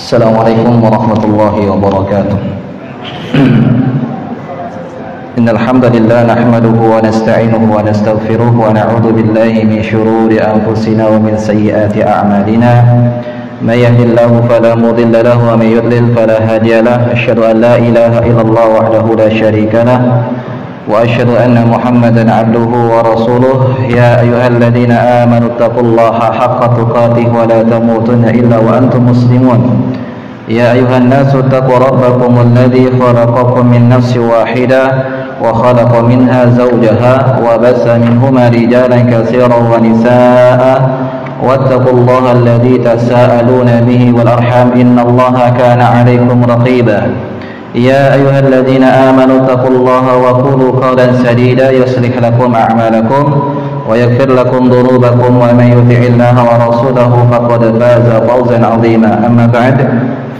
Assalamualaikum warahmatullahi wabarakatuh. Innal hamdalillah nahmaduhu wa nasta'inuhu wa nastaghfiruh wa na'udzu billahi min shururi anfusina wa min sayyiati a'malina. May yahdihillahu fala mudilla lahu wa may yudlil fala hadiya lahu. Asyhadu an la ilaha illallah wahdahu la syarika lahu wa asyhadu anna Muhammadan 'abduhu wa rasuluh. Ya ayyuhalladzina amanu taqullaha haqqa tuqatih wa la tamutunna illa wa antum muslimun. Ya ayyuhan nasu taqu rabbakumul ladzi khalaqakum min nafsin wahidah wa khalaqa minha zawjaha wa bassa minhuma rijalan katsiran wa nisaa'a wattaqullaha alladzi tasaaluna bihi wal arham innallaha kana 'alaykum raqiba. Ya ayyuhalladzina amanu taqullaha wa qulu qawlan sadida yuslih lakum a'malakum wa yaghfir lakum dhunubakum wa may yuti'illaha wa rasulahu faqad faza fawzan 'azima. Amma ba'd,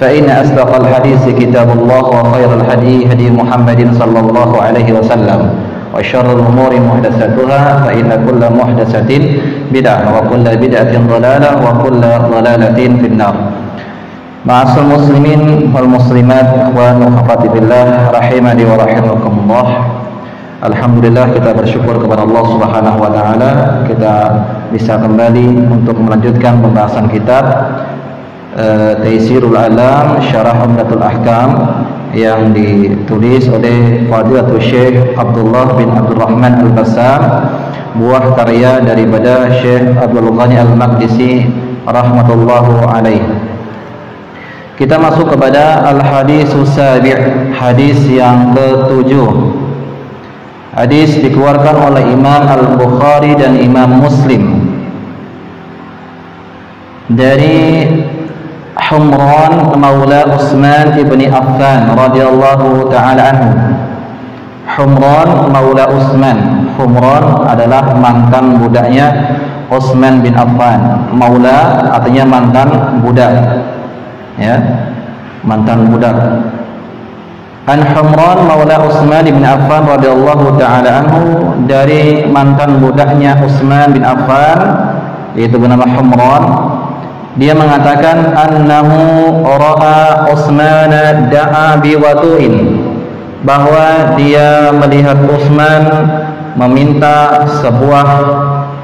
fa inna asdaqal hadits kitabullah wa khairal hadi hadi Muhammadin sallallahu alaihi wasallam wa syarrul umuri muhdatsatuha fa inna kulla muhdatsatin bid'ah wa kulla bid'atin dhalalah wa kulla dhalalatin finnar. Ma'asal muslimin wal muslimat wa akhwati billah rahimani wa rahimakumullah. Alhamdulillah, kita bersyukur kepada Allah Subhanahu wa taala kita bisa kembali untuk melanjutkan pembahasan kitab Taisirul Alam Syarah Umdatul Ahkam yang ditulis oleh Fadilatul Syekh Abdullah bin Abdul Rahman Al-Bassam, buah karya daripada Syekh Abdul Ghani Al-Maqdisi rahmatullahu alaih. Kita masuk kepada Al-Hadisus Sabi', hadis yang ke-7. Hadis dikeluarkan oleh Imam Al-Bukhari dan Imam Muslim dari Humran Maula Utsman ibni Affan radhiyallahu ta'ala anhu. Humran Maula Utsman. Humran adalah mantan budaknya Utsman bin Affan. Maula artinya mantan budak, ya, mantan budak. An Humran Maula Utsman bin Affan radhiyallahu ta'ala anhu, dari mantan budaknya Utsman bin Affan yaitu bernama Humran. Dia mengatakan annahu ra'a Utsman da'a biwadu'in, bahwa dia melihat Utsman meminta sebuah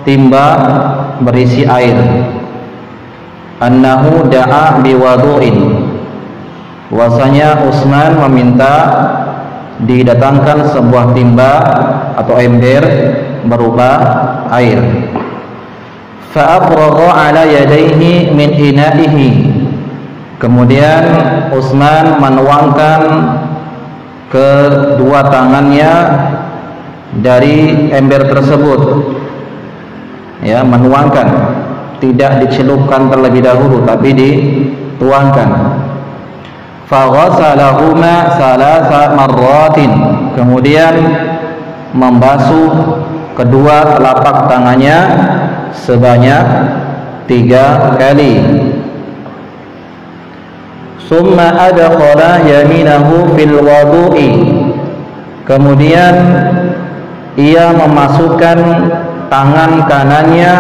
timba berisi air. Annahu da'a biwadu'in, bahwasanya Utsman meminta didatangkan sebuah timba atau ember berupa air. Fa'afragha ala yadayhi min ina'ihi, kemudian Utsman menuangkan kedua tangannya dari ember tersebut, ya, menuangkan, tidak dicelupkan terlebih dahulu tapi dituangkan. Faghasalahuma salasa marratin, kemudian membasuh kedua telapak tangannya sebanyak 3 kali. Summa adkhala yaminahu fil wudu'i, kemudian ia memasukkan tangan kanannya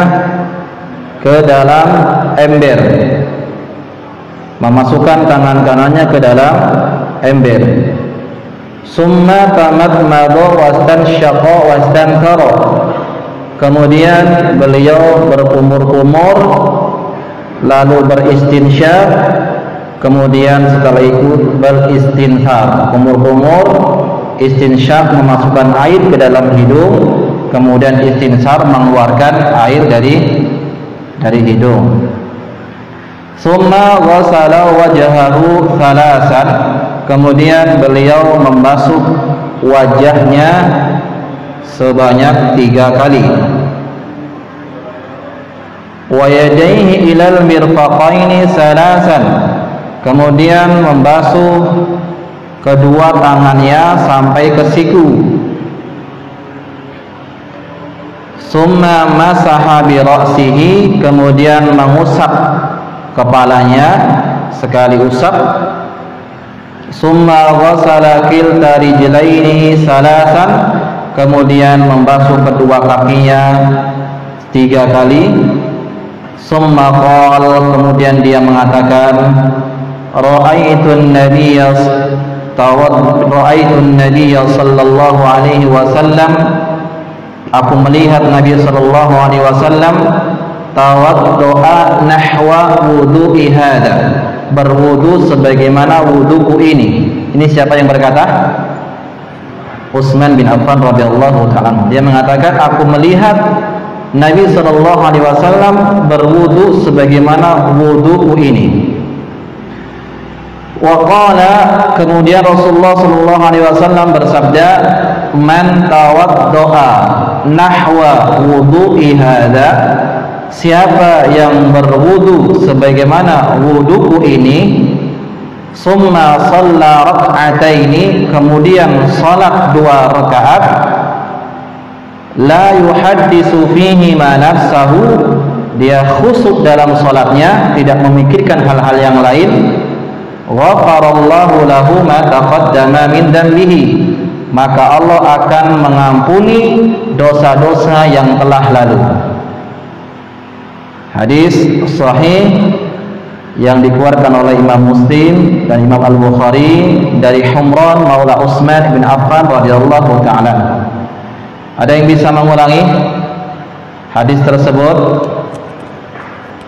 ke dalam ember, memasukkan tangan kanannya ke dalam ember. Summa tamadmada wastansyaqa wastankara, kemudian beliau berkumur-kumur lalu beristinsyak, kemudian setelah itu beristinthar. Kumur-kumur, istinsyak memasukkan air ke dalam hidung, kemudian istinsar mengeluarkan air dari hidung. Summa ghasala wajhahu thalasan, kemudian beliau membasuh wajahnya sebanyak 3 kali. Wa yadayhi ilal mirfaqaini thalasan, kemudian membasuh kedua tangannya sampai ke siku. Summa masaha bi ra'sihi, kemudian mengusap kepalanya sekali usap. Summa ghasala kilta rijlaini salasan, kemudian membasuh kedua kakinya 3 kali. Summa qala, kemudian dia mengatakan, Ra'aitun Nabiyya sallallahu alaihi wasallam, aku melihat Nabi sallallahu alaihi wasallam tawaddu'a nahwa wudu'i hada, berwudu sebagaimana wuduku ini. Ini siapa yang berkata? Utsman bin Affan radhiyallahu ta'ala. Dia mengatakan, aku melihat Nabi sallallahu alaihi wasallam berwudu sebagaimana wuduku ini. Wa qala, kemudian Rasulullah sallallahu alaihi wasallam bersabda, man tawaddoa nahwa wudu'i hada, siapa yang berwudu sebagaimana wuduku ini, summa shalla rak'ataini, kemudian salat 2 rakaat, la yuhaddisu fihi ma nafsahu, dia khusyuk dalam salatnya, tidak memikirkan hal-hal yang lain, ghafarallahu lahu ma taqaddama min dhanbihi, maka Allah akan mengampuni dosa-dosa yang telah lalu. Hadis sahih yang dikeluarkan oleh Imam Muslim dan Imam Al-Bukhari dari Humran maula Utsman bin Affan radhiyallahu ta'ala. Ada yang bisa mengulangi hadis tersebut?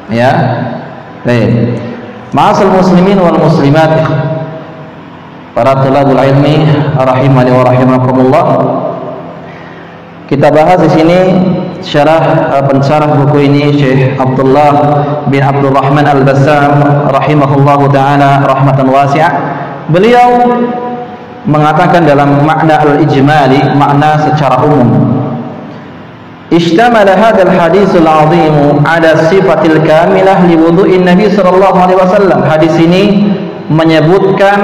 Ya. Baik. Ma'asal muslimin wal muslimat, para thalabul ilmi rahimani wa rahimakumullah. Kita bahas di sini pensyarah buku ini, Syekh Abdullah bin Abdul Rahman Al-Bassam rahimahullahu taala rahmatan wasi'ah. Beliau mengatakan dalam makna al-ijmali, makna secara umum, ishtamala hadzal haditsul 'azim 'ala sifatil kamilah li wudu'in Nabi sallallahu alaihi wasallam. Hadis ini menyebutkan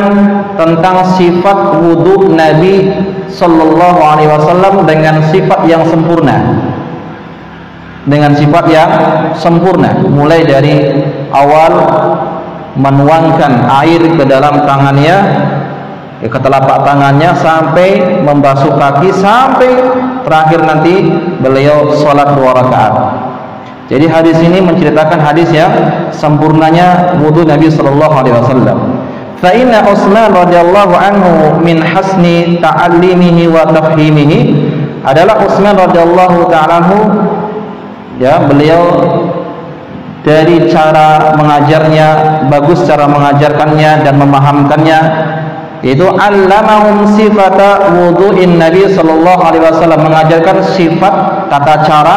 tentang sifat wudu Nabi sallallahu alaihi wasallam dengan sifat yang sempurna. Dengan sifat yang sempurna, mulai dari awal menuangkan air ke dalam tangannya, ke telapak tangannya, sampai membasuh kaki, sampai terakhir nanti beliau sholat 2 rakaat. Jadi hadis ini menceritakan hadis yang sempurnanya wudu Nabi sallallahu alaihi wasallam. Fa inna Utsman radhiyallahu anhu min hasni ta'allimihi wa tafhimihi, adalah Utsman radhiyallahu ta'ala anhu, ya, beliau dari cara mengajarnya, bagus cara mengajarkannya dan memahamkannya, yaitu allamahum sifata wudu'in Nabi sallallahu alaihi wasallam, mengajarkan sifat tata cara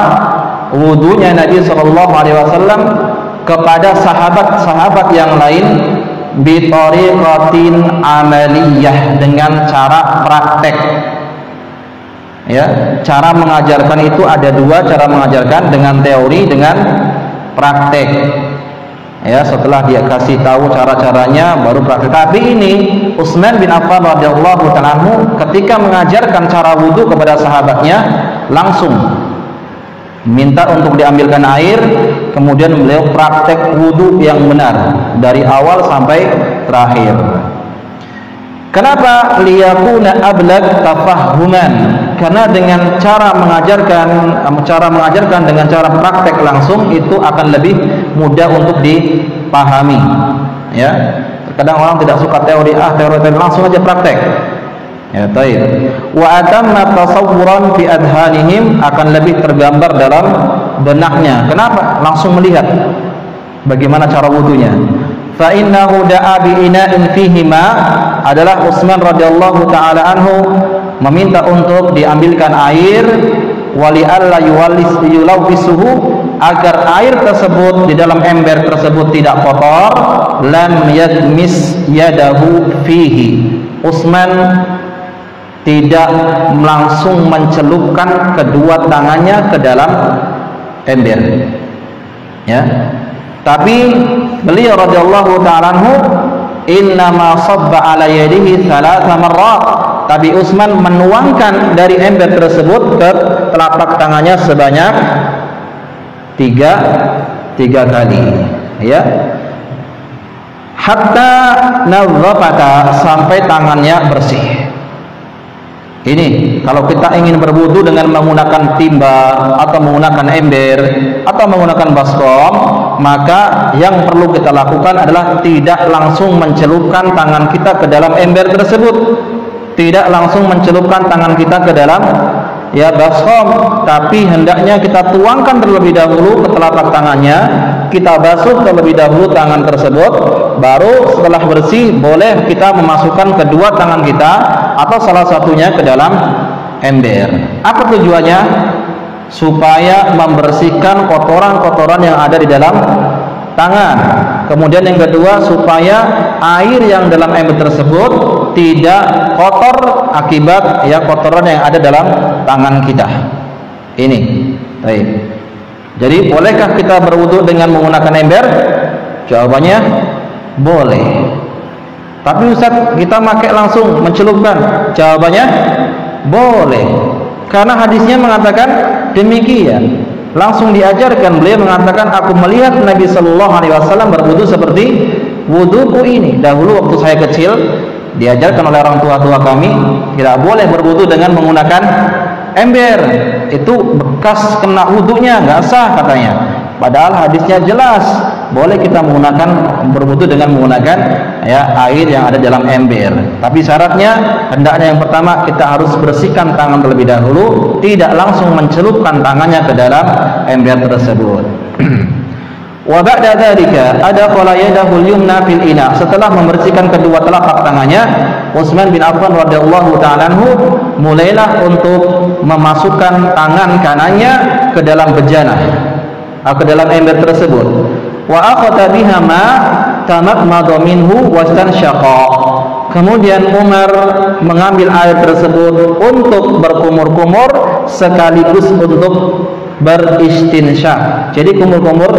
wudunya Nabi sallallahu alaihi wasallam kepada sahabat-sahabat yang lain, bi tariqatin amaliyah, dengan cara praktek. Ya, cara mengajarkan itu ada 2 cara mengajarkan, dengan teori, dengan praktek. Ya, setelah dia kasih tahu cara-caranya baru praktek. Tapi ini Utsman bin Affan radhiyallahu ta'ala anhu ketika mengajarkan cara wudu kepada sahabatnya, langsung minta untuk diambilkan air, kemudian beliau praktek wudu yang benar dari awal sampai terakhir. Kenapa? Liyakuna ablag tafahuman, karena dengan cara mengajarkan dengan cara praktek langsung itu akan lebih mudah untuk dipahami. Ya, terkadang orang tidak suka teori, teori langsung aja praktek. Ya, baik. Wa atamma tasawwuran fi adhanihim, akan lebih tergambar dalam benaknya. Kenapa? Langsung melihat bagaimana cara wudunya. Fa innahu da'a bi ina'in fihi ma, adalah Utsman radhiyallahu taala anhu meminta untuk diambilkan air, wali alla yulawisuhu, agar air tersebut di dalam ember tersebut tidak kotor, lam yadmis yadahu fihi, Utsman tidak langsung mencelupkan kedua tangannya ke dalam ember, ya, tapi beliau radhiyallahu ta'ala anhu innama sabba ala yadihi 3 marrat, tapi Utsman menuangkan dari ember tersebut ke telapak tangannya sebanyak 3 kali, ya, hatta nadhafata, sampai tangannya bersih. Ini kalau kita ingin berwudu dengan menggunakan timba atau menggunakan ember atau menggunakan baskom, maka yang perlu kita lakukan adalah tidak langsung mencelupkan tangan kita ke dalam ember tersebut. Tidak langsung mencelupkan tangan kita ke dalam baskom, tapi hendaknya kita tuangkan terlebih dahulu ke telapak tangannya, kita basuh terlebih dahulu tangan tersebut, baru setelah bersih boleh kita memasukkan kedua tangan kita atau salah satunya ke dalam ember. Apa tujuannya? Supaya membersihkan kotoran-kotoran yang ada di dalam tangan. Kemudian yang kedua, supaya air yang dalam ember tersebut tidak kotor akibat kotoran yang ada dalam tangan kita. Ini. Baik. Jadi bolehkah kita berwudu dengan menggunakan ember? Jawabannya boleh. Tapi Ustaz, kita pakai langsung mencelupkan. Jawabannya boleh. Karena hadisnya mengatakan demikian. Langsung diajarkan, beliau mengatakan, aku melihat Nabi Shallallahu Alaihi Wasallam berwudu seperti wuduku ini. Dahulu waktu saya kecil diajarkan oleh orang tua kami tidak boleh berwudu dengan menggunakan ember. Itu bekas kena wudunya, nggak sah katanya. Padahal hadisnya jelas boleh kita berwudu dengan menggunakan air yang ada dalam ember. Tapi syaratnya hendaknya yang pertama kita harus bersihkan tangan terlebih dahulu, tidak langsung mencelupkan tangannya ke dalam ember tersebut. Wa ba'da dzalika adkhala yadahu al-yumna fil ina. Setelah membersihkan kedua telapak tangannya, Utsman bin Affan radhiyallahu ta'ala anhu mulailah untuk memasukkan tangan kanannya ke dalam bejana, ke dalam ember tersebut. Wa akhadha biha ma tamatmada minhu wastanshaqa. Kemudian Umar mengambil air tersebut untuk berkumur-kumur sekaligus untuk beristinsyak. Jadi kumur-kumur,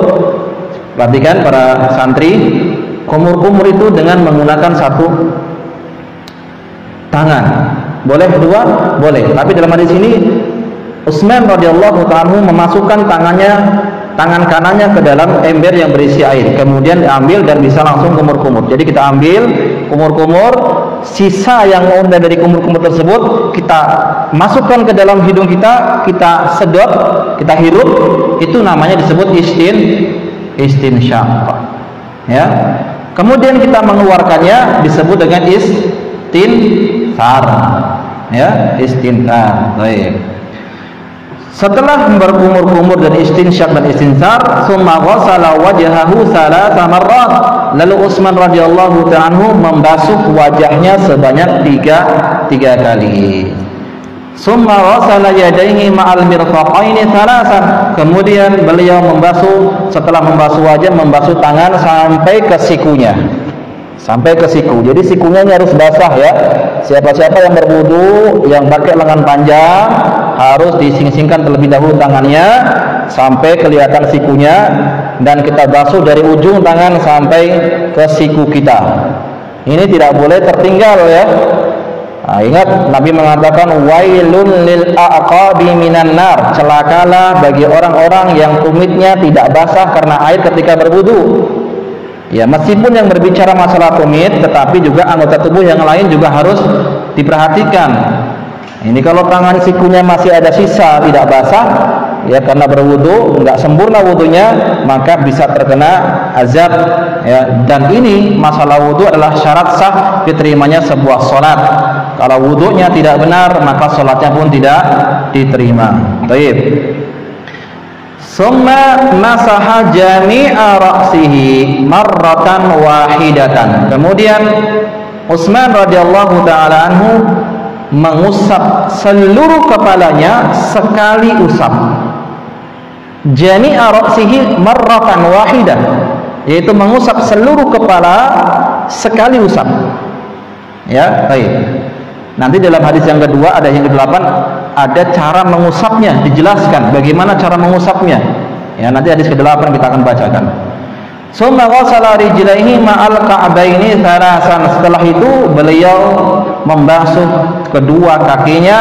perhatikan para santri, kumur-kumur itu dengan menggunakan satu tangan. Boleh dua? Boleh. Tapi dalam hadis ini Utsman radhiyallahu ta'ala memasukkan tangan kanannya ke dalam ember yang berisi air, kemudian diambil dan bisa langsung kumur-kumur. Jadi kita ambil kumur-kumur, sisa yang ada dari kumur-kumur tersebut kita masukkan ke dalam hidung kita, kita sedot, kita hirup, itu namanya disebut istinsyak. Ya. Kemudian kita mengeluarkannya disebut dengan istinsar. Ya, istinsar. Baik. Setelah berkumur-kumur dan istinsyak dan istinsar, summa ghassala wajhahu thalatha marrat. Lalu Utsman radhiyallahu ta'ala anhu membasuh wajahnya sebanyak tiga kali. Summa ghassala yadayhi ma'al mirfaqaini thalathan. Kemudian beliau setelah membasuh wajah, membasuh tangan sampai ke sikunya. Sampai ke siku. Jadi sikunya ini harus basah ya. Siapa-siapa yang berwudu yang pakai lengan panjang harus dising-singkan terlebih dahulu tangannya sampai kelihatan sikunya, dan kita basuh dari ujung tangan sampai ke siku kita. Ini tidak boleh tertinggal ya. Nah, ingat Nabi mengatakan wailun lil aqabi minan nar. Celakalah bagi orang-orang yang tumitnya tidak basah karena air ketika berwudu. Ya, meskipun yang berbicara masalah tumit, tetapi juga anggota tubuh yang lain juga harus diperhatikan. Ini kalau tangan sikunya masih ada sisa tidak basah, ya karena berwudu, nggak sempurna wudunya, maka bisa terkena azab. Ya, dan ini masalah wudu adalah syarat sah diterimanya sebuah sholat. Kalau wudunya tidak benar, maka sholatnya pun tidak diterima. Baik. Summa masaha jami'a ra'sihi marratan wahidatan. Kemudian Utsman radhiyallahu ta'ala anhu mengusap seluruh kepalanya sekali usap. Jami'a ra'sihi marratan wahidah, yaitu mengusap seluruh kepala sekali usap. Ya, baik. Nanti dalam hadis yang kedua, ada yang ke-8, ada cara mengusapnya, dijelaskan bagaimana cara mengusapnya. Ya, nanti hadis ke-8 kita akan bacakan. Summa ghassala rijlaihi ma'al ka'baini thalasan. Setelah itu beliau membasuh kedua kakinya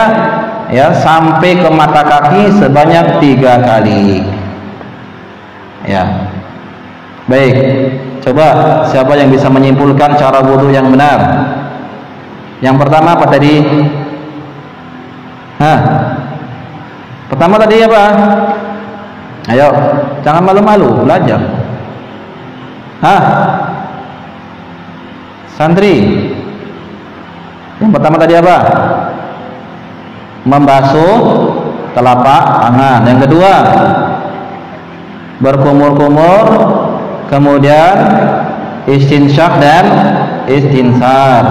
ya sampai ke mata kaki sebanyak 3 kali. Ya. Baik. Coba siapa yang bisa menyimpulkan cara wudu yang benar? Yang pertama apa tadi? Pertama tadi apa? Ayo, jangan malu-malu, belajar. Hah? Santri. Yang pertama tadi apa? Membasuh telapak tangan. Yang kedua, berkumur-kumur, kemudian istinsyak dan istinsar.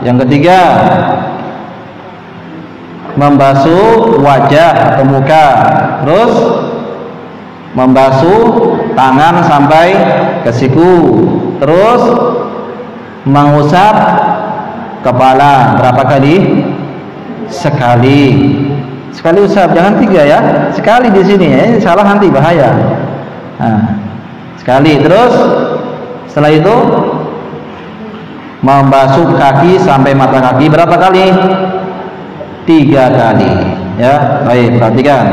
Yang ketiga, membasuh wajah atau muka, terus membasuh tangan sampai ke siku, terus mengusap kepala. Berapa kali? Sekali. Sekali usap, jangan 3 ya. Sekali di sini ya, salah nanti bahaya. Nah, sekali. Terus setelah itu membasuh kaki sampai mata kaki. Berapa kali? 3 kali. Ya, baik, perhatikan.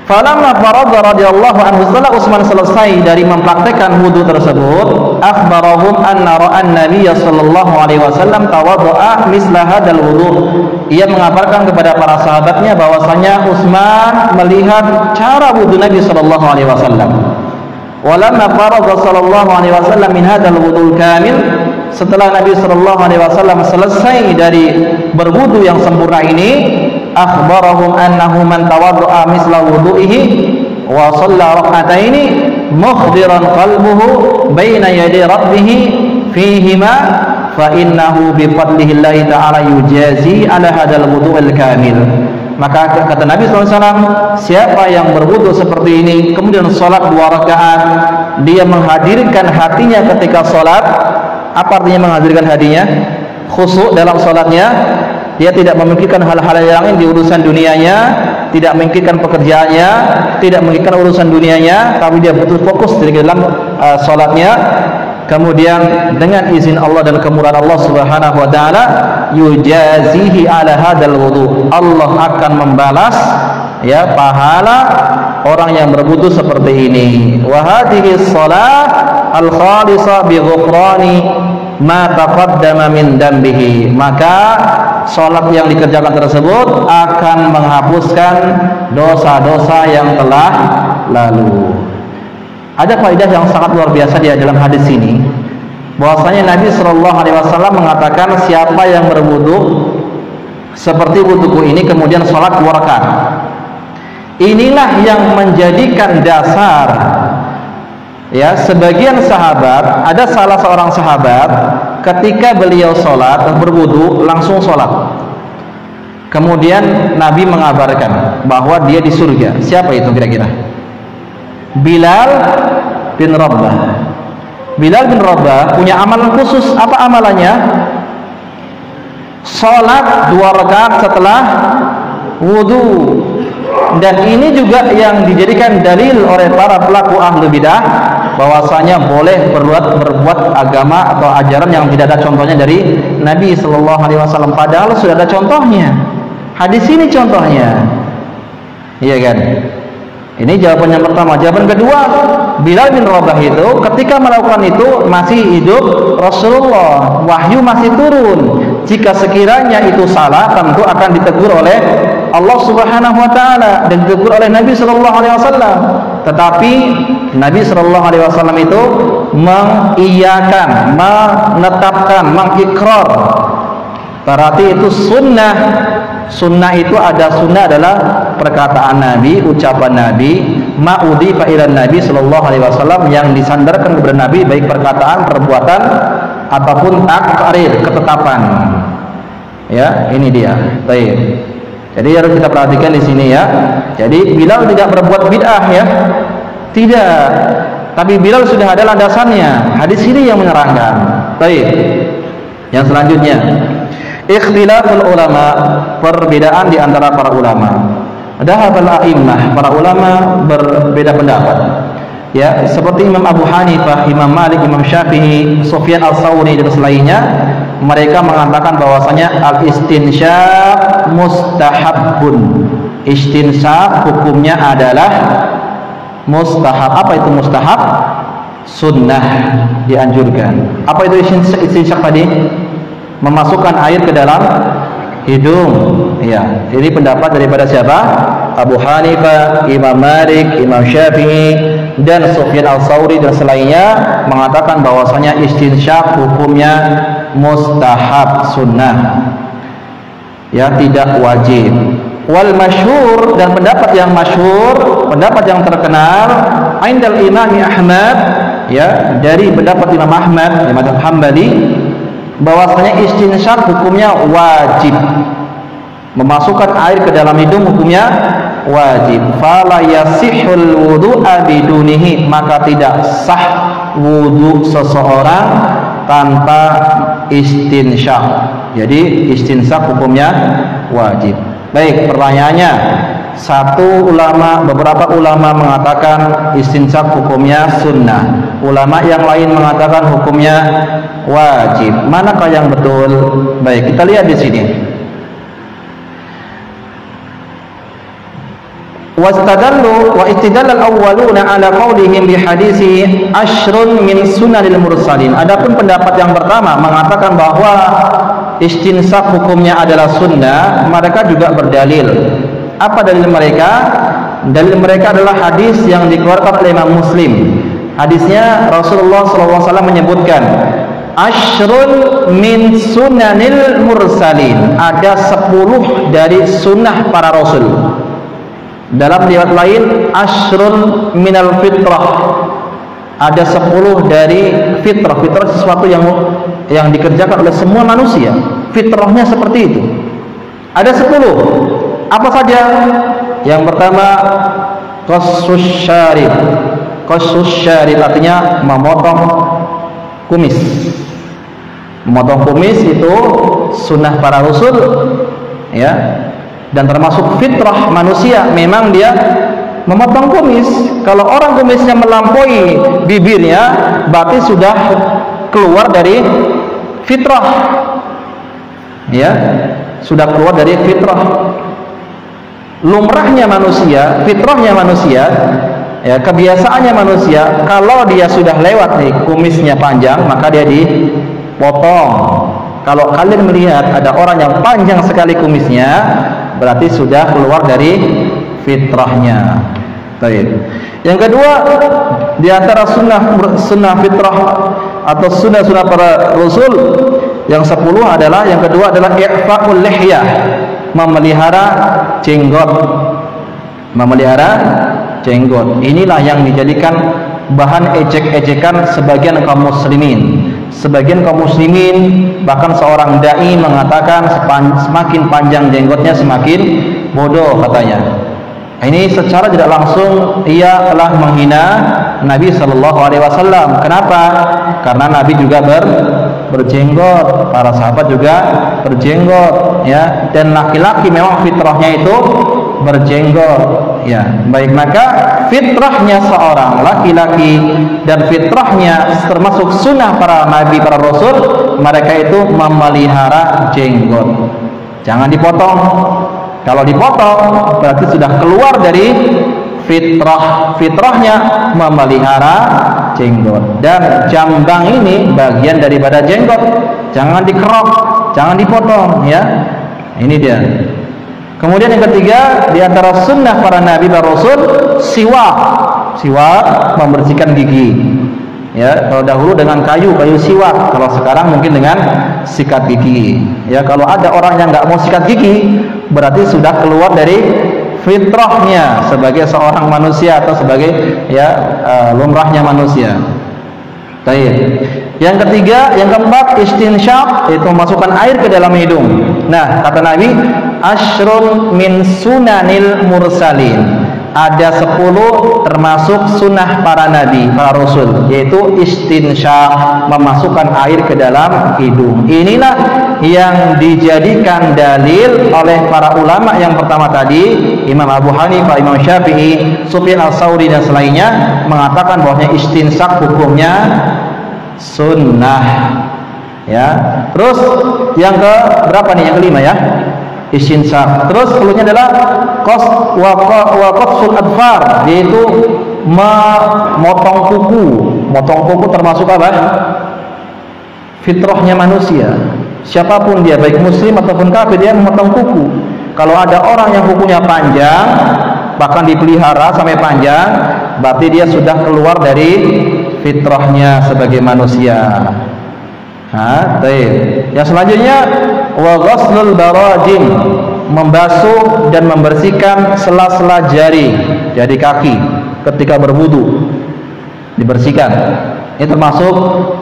Falamma farada radhiyallahu anhu, setelah Utsman selesai dari mempraktekkan wudu tersebut, akhbarahum anna ra'an nabiy sallallahu alaihi wasallam tawaddu'a misla hadzal wudu. Ia mengabarkan kepada para sahabatnya bahwasanya Utsman melihat cara wudu Nabi sallallahu alaihi wasallam. Walamma farada sallallahu alaihi wasallam min hadzal wudul kamil, setelah Nabi sallallahu alaihi wasallam selesai dari berwudu yang sempurna ini, akhbarahum annahu man tawaddu'a misla wudu'ihi wa shalla rak'ataini mukhdiran qalbuhu baina yaday rabbih fihima fa innahu bi fadlillahi ta'ala yujazi ala hadzal wudu'il kamil. Maka kata Nabi SAW, siapa yang berwudu seperti ini kemudian sholat 2 rakaat, dia menghadirkan hatinya ketika sholat. Apa artinya menghadirkan hatinya? Khusyuk dalam sholatnya. Dia tidak memikirkan hal-hal yang lain di urusan dunianya, tidak memikirkan pekerjaannya, tidak memikirkan urusan dunianya, tapi dia betul fokus di dalam sholatnya. Kemudian dengan izin Allah dan kemurahan Allah Subhanahu wa taala, yujazihi ala hadzal wudu. Allah akan membalas ya pahala orang yang berwudu seperti ini. Wa hadhihi shalah al khalisah bi ghufrani ma taqaddama min dambihi. Maka salat yang dikerjakan tersebut akan menghapuskan dosa-dosa yang telah lalu. Ada faedah yang sangat luar biasa di dalam hadis ini, bahwasanya Nabi Shallallahu Alaihi Wasallam mengatakan siapa yang berwudu seperti wuduku ini kemudian sholat 2 rakaat. Inilah yang menjadikan dasar ya sebagian sahabat, ada salah seorang sahabat ketika beliau sholat berwudu langsung sholat. Kemudian Nabi mengabarkan bahwa dia di surga. Siapa itu kira-kira? Bilal bin Rabah. Bilal bin Rabah punya amalan khusus. Apa amalannya? Sholat 2 rakaat setelah wudu. Dan ini juga yang dijadikan dalil oleh para pelaku ahlu bidah, bahwasanya boleh berbuat agama atau ajaran yang tidak ada contohnya dari Nabi Shallallahu Alaihi Wasallam. Padahal sudah ada contohnya. Hadis ini contohnya, iya kan? Ini jawaban yang pertama. Jawaban kedua, Bilal bin Rabah itu ketika melakukan itu masih hidup Rasulullah, wahyu masih turun. Jika sekiranya itu salah, tentu akan ditegur oleh Allah Subhanahu wa taala dan ditegur oleh Nabi sallallahu alaihi wasallam. Tetapi Nabi sallallahu alaihi wasallam itu mengiyakan, menetapkan, mengikrar. Berarti itu sunnah. Sunnah itu ada sunnah adalah perkataan Nabi, ucapan Nabi, ma'udi fa'ilan Nabi sallallahu alaihi wasallam yang disandarkan kepada Nabi, baik perkataan, perbuatan ataupun takrir, ketetapan. Ya, ini dia. Baik. Jadi harus kita perhatikan di sini ya. Jadi Bilal tidak berbuat bid'ah ya. Tidak. Tapi Bilal sudah ada landasannya. Hadis ini yang menerangkan. Baik. Yang selanjutnya, ikhtilaful ulama, perbedaan di antara para ulama. Dhahabal a'immah, para ulama berbeda pendapat. Ya, seperti Imam Abu Hanifah, Imam Malik, Imam Syafi'i, Sufyan al-Thawri dan selainnya, mereka mengatakan bahwasanya al-istinsyaq mustahabun. Istinsyaq hukumnya adalah mustahab. Apa itu mustahab? Sunnah, dianjurkan. Apa itu istinsyaq tadi? Memasukkan air ke dalam hidung. Ya, ini pendapat daripada siapa? Abu Hanifah, Imam Malik, Imam Syafi'i, dan Sufyan al-Thawri dan selainnya mengatakan bahwasanya istinsyak hukumnya mustahab, sunnah, ya, tidak wajib. Wal masyhur, dan pendapat yang masyhur, pendapat yang terkenal, indal Imam Ahmad, ya, dari pendapat Imam Ahmad, Imam Hambali, bahwasanya istinsyak hukumnya wajib. Memasukkan air ke dalam hidung hukumnya wajib. Fala yasihul wudu'a bidunihi, maka tidak sah wudu seseorang tanpa istinsyak. Jadi istinsyak hukumnya wajib. Baik, pertanyaannya, beberapa ulama mengatakan istinsyak hukumnya sunnah, ulama yang lain mengatakan hukumnya wajib. Manakah yang betul? Baik, kita lihat di sini. Wastadallu wa istidallal awwaluna ala qaulihim bi hadisi ashrun min sunanil mursalin. Adapun pendapat yang pertama mengatakan bahwa istinsyak hukumnya adalah sunnah, mereka juga berdalil. Apa dalil mereka? Dalil mereka adalah hadis yang dikeluarkan oleh Imam Muslim. Hadisnya Rasulullah SAW menyebutkan ashrun min sunanil mursalin, ada 10 dari sunnah para rasul. Dalam riwayat lain ashrun minal fitrah, ada 10 dari fitrah. Fitrah sesuatu yang dikerjakan oleh semua manusia, fitrahnya seperti itu. Ada 10. Apa saja? Yang pertama, qassus syarib. Qassus syarib artinya memotong kumis. Memotong kumis itu sunnah para rasul, ya. Dan termasuk fitrah manusia, memang dia memotong kumis. Kalau orang kumisnya melampaui bibirnya, berarti sudah keluar dari fitrah, ya, sudah keluar dari fitrah. Lumrahnya manusia, fitrahnya manusia, ya, kebiasaannya manusia, kalau dia sudah lewat nih kumisnya panjang, maka dia dipotong. Kalau kalian melihat ada orang yang panjang sekali kumisnya, berarti sudah keluar dari fitrahnya. Baik. Yang kedua, di antara sunnah fitrah atau sunnah para rasul yang 10 adalah, yang kedua adalah i'fa'ul lihyah, memelihara jenggot. Memelihara jenggot. Inilah yang dijadikan bahan ejek-ejekan sebagian kaum muslimin. Sebagian kaum muslimin, bahkan seorang dai mengatakan semakin panjang jenggotnya semakin bodoh, katanya. Ini secara tidak langsung ia telah menghina Nabi Shallallahu Alaihi Wasallam. Kenapa? Karena Nabi juga berjenggot, para sahabat juga berjenggot, ya. Dan laki-laki memang fitrahnya itu berjenggot, ya. Baik, maka fitrahnya seorang laki-laki dan fitrahnya termasuk sunnah para nabi, para rasul, mereka itu memelihara jenggot. Jangan dipotong. Kalau dipotong berarti sudah keluar dari fitrah. Fitrahnya memelihara jenggot, dan jambang ini bagian daripada jenggot. Jangan dikerok, jangan dipotong, ya. Ini dia. Kemudian yang ketiga, di antara sunnah para nabi dan rasul, siwak. Siwak, membersihkan gigi. Ya, kalau dahulu dengan kayu siwak, kalau sekarang mungkin dengan sikat gigi. Ya, kalau ada orang yang nggak mau sikat gigi, berarti sudah keluar dari fitrahnya sebagai seorang manusia atau sebagai, ya, lumrahnya manusia. Baik. Yang ketiga, yang keempat, istinsyak, itu memasukkan air ke dalam hidung. Nah, kata Nabi, ashrun min sunanil mursalin, ada 10 termasuk sunnah para nabi, para rasul, yaitu istinsyak, memasukkan air ke dalam hidung. Inilah yang dijadikan dalil oleh para ulama yang pertama tadi, Imam Abu Hanifah, Imam Syafi'i, Sufyan al-Thawri dan selainnya, mengatakan bahwasanya istinsyak hukumnya sunnah, ya. Terus yang ke berapa nih? Yang kelima, ya, istinsyak. Terus selanjutnya adalah qassul adfar, yaitu memotong kuku. Motong kuku termasuk apa? Fitrahnya manusia. Siapapun dia, baik muslim ataupun kafir, dia memotong kuku. Kalau ada orang yang kukunya panjang, bahkan dipelihara sampai panjang, berarti dia sudah keluar dari fitrahnya sebagai manusia. Yang selanjutnya, wa ghaslul barajim, membasuh dan membersihkan sela-sela jari kaki ketika berwudu, dibersihkan. Ini termasuk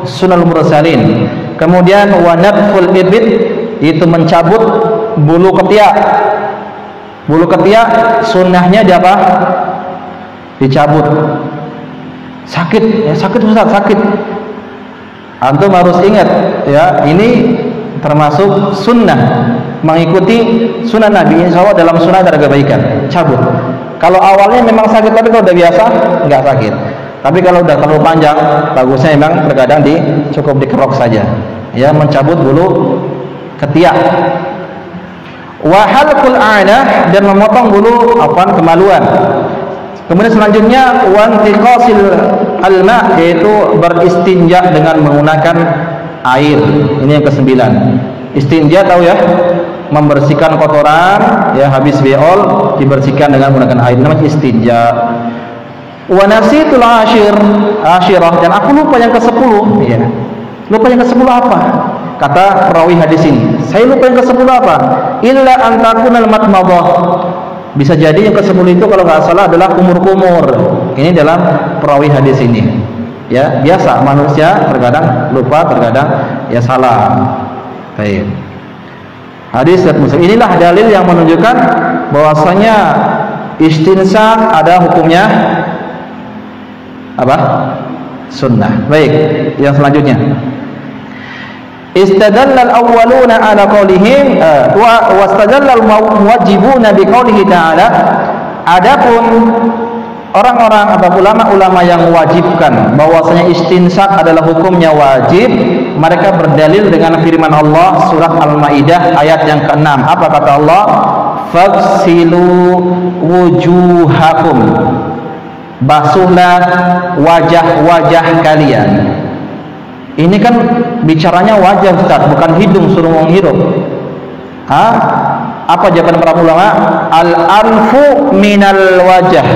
sunnah mursalin. Kemudian wa naful ibit, itu mencabut bulu ketiak. Bulu ketiak sunnahnya apa? Dicabut. Sakit, ya sakit Ustaz, sakit. Antum harus ingat ya, ini termasuk sunnah, mengikuti sunnah Nabi. Insya Allah dalam sunnah ada kebaikan. Cabut. Kalau awalnya memang sakit, tapi kalau udah biasa nggak sakit. Tapi kalau udah terlalu panjang, bagusnya memang terkadang cukup dikerok saja. Ya, mencabut bulu ketiak. Wa halqul a'nah, dan memotong bulu kemaluan. Kemudian selanjutnya wa intiqasil alma, yaitu beristinja dengan menggunakan air. Ini yang ke-9. Istinja tahu ya? Membersihkan kotoran, ya habis beol dibersihkan dengan menggunakan air, namanya istinja. Wa nasitul asyirah, dan aku lupa yang ke-10, ya. Lupa yang ke-10 apa? Kata perawi hadis ini, saya lupa yang ke-10 apa? Illa an takunal matmadah. Bisa jadi yang ke-10 itu kalau nggak salah adalah kumur-kumur. Ini dalam perawi hadis ini. Ya, biasa manusia terkadang lupa, terkadang ya salah. Baik. Hadis riwayat Muslim. Inilah dalil yang menunjukkan bahwasanya istinsaq ada hukumnya apa? Sunnah. Baik, yang selanjutnya. Istadalla al-awwaluna ala qawlihim wa wastadalla al-muwajjibuna bi qawlihi ta'ala. Adapun orang-orang atau ulama-ulama yang mewajibkan bahwasanya istinsaq adalah hukumnya wajib, mereka berdalil dengan firman Allah surat Al-Maidah ayat yang ke-6. Apa kata Allah? Faghsilu wujuhakum, basuhlah wajah-wajah kalian. Ini kan bicaranya wajah Ustaz, bukan hidung suruh menghirup. Apa jawaban para ulama? Al-anfu minal wajah,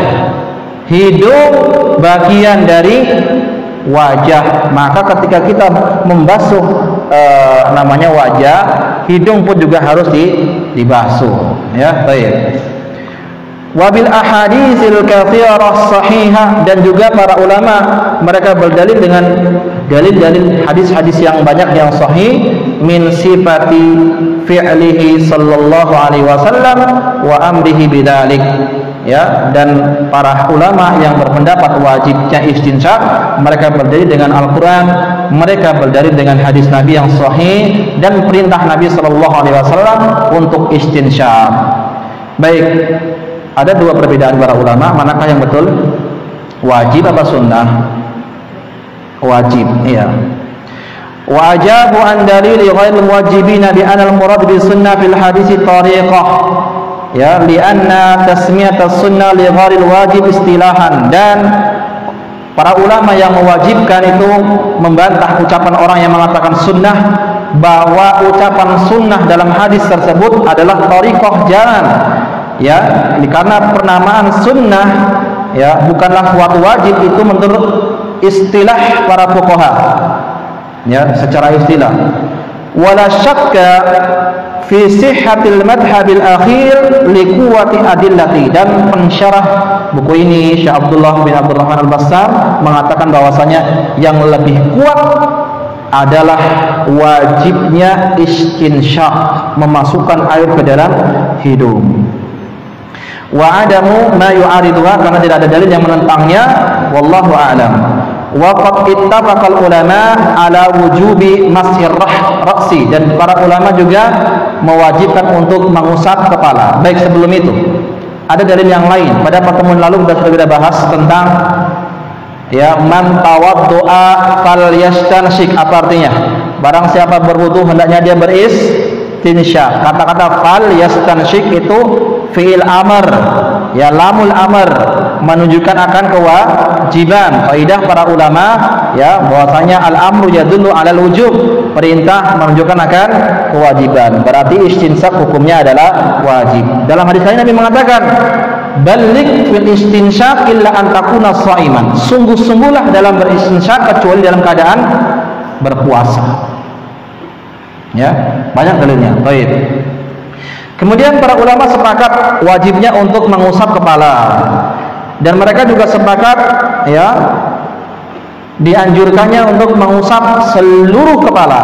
hidung bagian dari wajah. Maka ketika kita membasuh namanya wajah, hidung pun juga harus dibasuh. Ya, baik. Wabil ahaditsil katsirah sahihah, dan juga para ulama mereka berdalil dengan dalil-dalil hadis-hadis yang banyak yang sahih min sifati fi'lihi sallallahu alaihi wasallam wa amrihi bidzalik. Ya, dan para ulama yang berpendapat wajibnya istinsaq, mereka berdalil dengan Al-Qur'an, mereka berdalil dengan hadis Nabi yang sahih dan perintah Nabi sallallahu alaihi wasallam untuk istinsaq. Baik, ada dua perbedaan para ulama, manakah yang betul? Wajib apa sunnah? Wajib, iya. Wa ajabu an dalili ghairil wajibina bi anna al-murad bi sunnah fil hadits tariqah. Ya, lianna tasmiyatas sunnah li ghairil wajib istilahan. Dan para ulama yang mewajibkan itu membantah ucapan orang yang mengatakan sunnah, bahwa ucapan sunnah dalam hadis tersebut adalah tariqah, jalan. Ya, karena penamaan sunnah ya bukanlah suatu wajib, itu menurut istilah para fuqaha. Ya, secara istilah. Wala syakka fi sihhatil madhhabil akhir li quwwati adillati. Dan pensyarah buku ini Syekh Abdullah bin Abdurrahman Al-Bassam mengatakan bahwasanya yang lebih kuat adalah wajibnya istinsyaq, memasukkan air ke dalam hidung. Wa adamu ma yu'ariduha, karena tidak ada dalil yang menentangnya. Wallahu a'lam. Wa qad ittafaqal ulama ala wujubi mashir ra'si, dan para ulama juga mewajibkan untuk mengusap kepala. Baik, sebelum itu ada dalil yang lain. Pada pertemuan lalu kita bahas tentang ya man tawaddu'a falyastansyik. Apa artinya? Barang siapa berwudu hendaknya dia beristinsyaq. Kata-kata falyastansyik itu fi'il amr, ya lamul amr menunjukkan akan kewajiban. Kaidah para ulama ya bahwasanya al-amru yadullu 'alal wujub, perintah menunjukkan akan kewajiban, berarti istinsak hukumnya adalah wajib. Dalam hadis lain Nabi mengatakan, balik fil istinsyaq illa an takuna shaiman, sungguh-sungguhlah dalam beristinsyak kecuali dalam keadaan berpuasa. Ya, banyak dalilnya. Baik. Kemudian para ulama sepakat wajibnya untuk mengusap kepala, dan mereka juga sepakat ya dianjurkannya untuk mengusap seluruh kepala.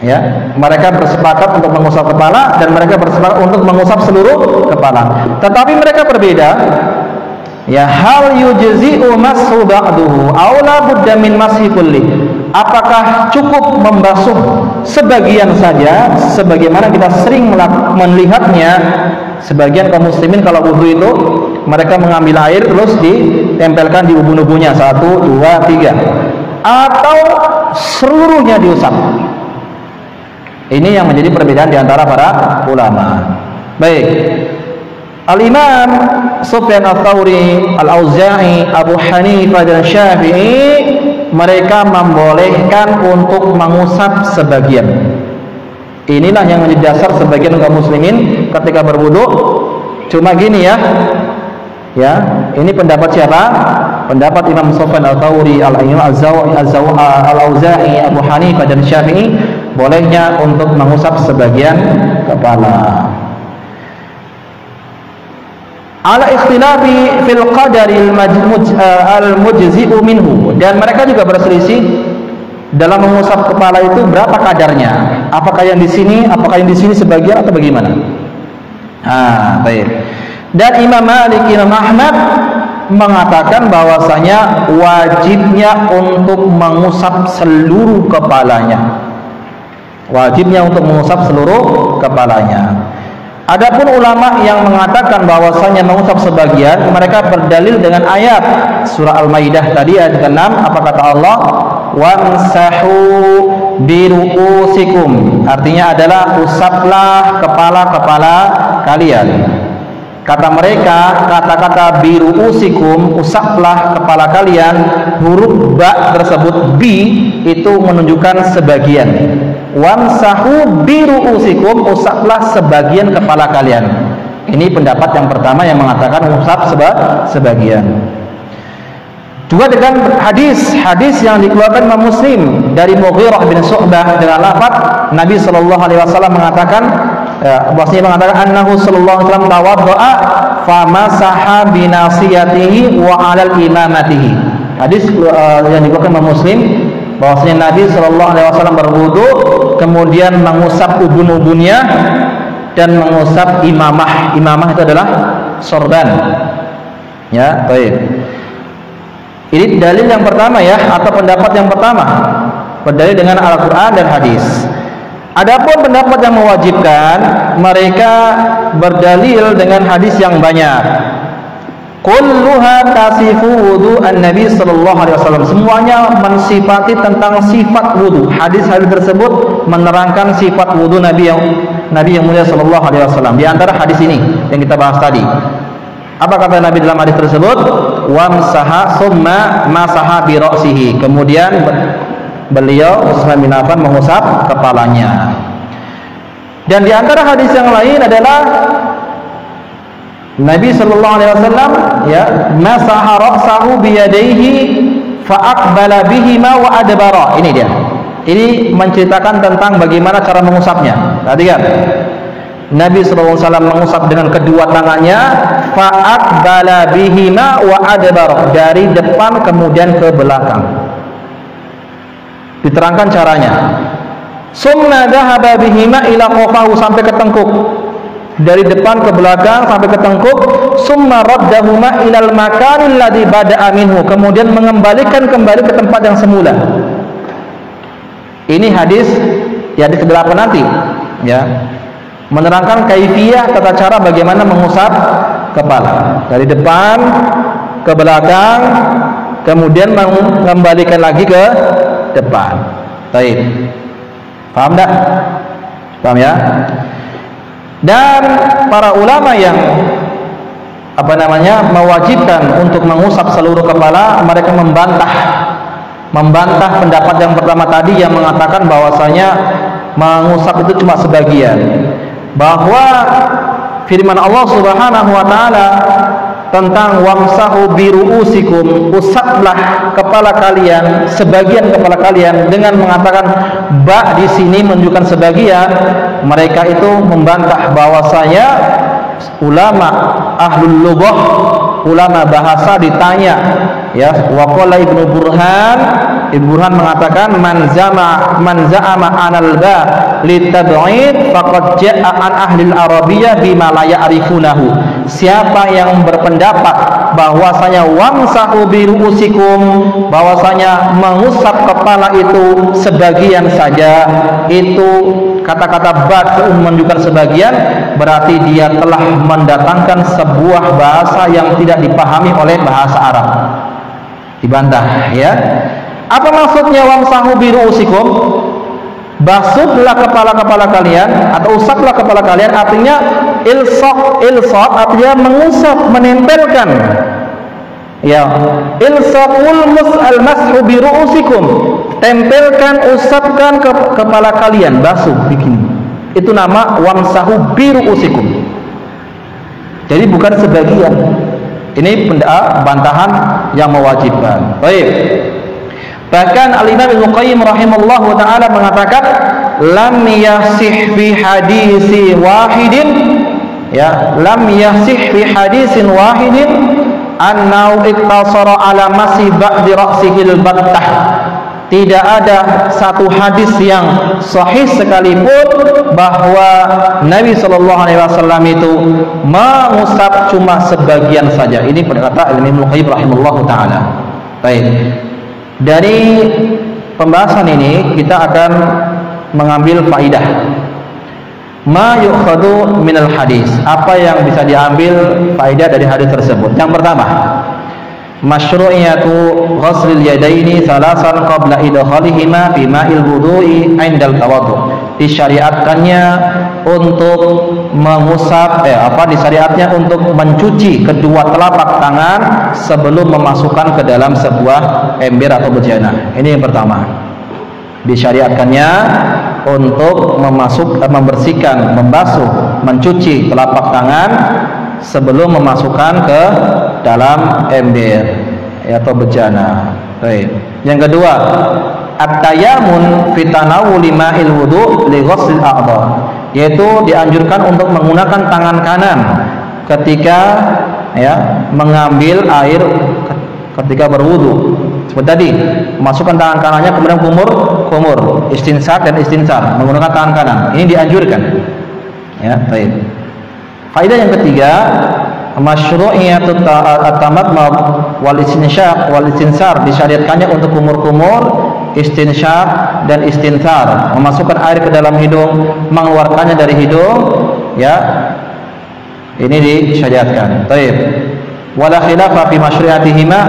Ya, mereka bersepakat untuk mengusap kepala dan mereka bersepakat untuk mengusap seluruh kepala. Tetapi mereka berbeda. Ya, hal yujzi'u mashu ba'duhu aw la budda min mashi kulli. Apakah cukup membasuh sebagian saja, sebagaimana kita sering melihatnya sebagian kaum muslimin kalau wudu itu mereka mengambil air terus ditempelkan di ubun-ubunnya 1, 2, 3, atau seluruhnya diusap. Ini yang menjadi perbedaan di antara para ulama. Baik. Al-Imam Sufyan Ats-Tsauri, Al-Auza'i, Abu Hanifah dan Syafi'i mereka membolehkan untuk mengusap sebagian. Inilah yang menjadi dasar sebagian kaum muslimin ketika berwudu. Cuma gini ya. Ya, ini pendapat siapa? Pendapat Imam Sufyan Ats-Tsauri, Al-Auza'i, Abu Hanifah dan Syafi'i, bolehnya untuk mengusap sebagian kepala. Ala ikhtilafi fil qadari al-mujzi'u minhu, dan mereka juga berselisih dalam mengusap kepala itu berapa kadarnya. Apakah yang di sini, apakah yang di sini sebagian atau bagaimana? Baik. Dan Imam Malik, Imam Ahmad mengatakan bahwasanya wajibnya untuk mengusap seluruh kepalanya. Wajibnya untuk mengusap seluruh kepalanya. Adapun ulama yang mengatakan bahwasanya mengusap sebagian, mereka berdalil dengan ayat surah Al-Maidah tadi ayat ke-6. Apa kata Allah? Wamsahu biru'usikum, artinya adalah usaplah kepala-kepala kalian. Kata mereka, kata-kata biru'usikum, usaplah kepala kalian, huruf ba tersebut bi itu menunjukkan sebagian. Wamsahu biru'usikum, usaplah sebagian kepala kalian. Ini pendapat yang pertama yang mengatakan usap sebagian. Juga dengan hadis yang dikeluarkan Imam Muslim dari Mughirah bin Syu'bah dengan lafaz Nabi sallallahu alaihi wasallam mengatakan, bahwasanya mengatakan annahu sallallahu alaihi wasallam tawaddaa famasaha binasiyatihi wa 'alal imamatihi. Hadis yang dikeluarkan Imam Muslim bahwasanya Nabi sallallahu alaihi wasallam berwudu, kemudian mengusap ubun-ubunnya dan mengusap imamah. Imamah itu adalah sorban. Ya, baik. Ini dalil yang pertama ya, atau pendapat yang pertama, berdalil dengan Al-Quran dan hadis. Adapun pendapat yang mewajibkan, mereka berdalil dengan hadis yang banyak. Kulluha tasifu wudu an-nabi sallallahu alaihi wasallam. Semuanya mensifati tentang sifat wudu. Hadis-hadis tersebut menerangkan sifat wudu Nabi yang mulia sallallahu alaihi wasallam. Di antara hadis ini yang kita bahas tadi, apa kata Nabi dalam hadis tersebut? Wamsaha summa masaha bi ra'sihi. Kemudian beliau Utsman bin Affan mengusap kepalanya. Dan di antara hadis yang lain adalah Nabi sallallahu alaihi wasallam ya masaha ra'sahu bi yadayhi fa aqbala bihima wa adbara. Ini dia. Ini menceritakan tentang bagaimana cara mengusapnya. Tadi kan Nabi sallallahu alaihi wasallam mengusap dengan kedua tangannya, fa aqbala bihima wa adbara, dari depan kemudian ke belakang. Diterangkan caranya. Summa dhahaba bihima ila qafahu, sampai ke tengkuk. Dari depan ke belakang sampai ke tengkuk. Summa raddahuma ilal makanil ladzi bada'a minhu, kemudian mengembalikan kembali ke tempat yang semula. Ini hadis ya, hadis ke-8 nanti ya, menerangkan kaifiyah, tata cara bagaimana mengusap kepala dari depan ke belakang, kemudian mengembalikan lagi ke depan. Baik, paham tak? Paham ya? Dan para ulama yang mewajibkan untuk mengusap seluruh kepala, mereka membantah pendapat yang pertama tadi yang mengatakan bahwasanya mengusap itu cuma sebagian, bahwa firman Allah Subhanahu wa taala tentang wamsahu biruusikum, usaplah kepala kalian, sebagian kepala kalian, dengan mengatakan ba di sini menunjukkan sebagian, mereka itu membantah bahwasanya ulama ahlul lughah, ulama bahasa ditanya, ya, waqala Ibnu Burhan mengatakan man za'ama anal ba litad'id faqad ja'a an ahli al-arabiyyah bima la ya'rifunahu. Siapa yang berpendapat bahwasanya wamsahu biruusikum, bahwasanya mengusap kepala itu sebagian saja, itu kata-kata ba menunjukkan sebagian, berarti dia telah mendatangkan sebuah bahasa yang tidak dipahami oleh bahasa Arab. Dibantah, ya. Apa maksudnya wamsahu biruusikum? Basuhlah kepala-kepala kalian atau usaplah kepala kalian, artinya ilsaq artinya mengusap, menempelkan. Ya, ilsaqul mas'al-mashu biruusikum, tempelkan, usapkan ke kepala kalian, basuh, bikin. Itu nama wamsahu biruusikum. Jadi bukan sebagian. Ini bantahan yang mewajibkan. Baik. Bahkan Al-Imam Ibnu Qayyim rahimahullahu taala mengatakan lam yasih fi hadisi wahidin, ya, lam yasih fi hadisin wahidin annau iktasara ala masi ba'di ra'sihil battah. Tidak ada satu hadis yang sahih sekalipun bahwa Nabi sallallahu alaihi wasallam itu mengusap cuma sebagian saja. Ini perkata Ibnu Qayyim rahimahullahu taala. Baik. Dari pembahasan ini kita akan mengambil faidah. Ma yukhadu minal hadis. Apa yang bisa diambil faidah dari hadis tersebut? Yang pertama, masyru'iyatu ghuslil yadaini salasan qabla idkhalihima fi ma'il wudu'i 'indal tawaddu. Disyariatkannya untuk mengusap disyariatnya untuk mencuci kedua telapak tangan sebelum memasukkan ke dalam sebuah ember atau bejana. Ini yang pertama. Disyariatkannya untuk membersihkan, membasuh, mencuci telapak tangan sebelum memasukkan ke dalam ember atau bejana. Baik. Yang kedua, at-tayammun fi tanawuli ma'il wudu' li ghusl a'dha, yaitu dianjurkan untuk menggunakan tangan kanan ketika mengambil air ketika berwudu. Seperti tadi, masukkan tangan kanannya kemudian kumur, istinsar dan istinsar menggunakan tangan kanan. Ini dianjurkan. Ya, baik. Faedah yang ketiga, masyru'iyatut tamatmad wal istinsyaq wal istinsar, disyariatkannya untuk kumur-kumur, istinsyaq dan istinsar, memasukkan air ke dalam hidung, mengeluarkannya dari hidung, ya. Ini disyariatkan. Baik. Wala khilafa fi masyru'iyatihima,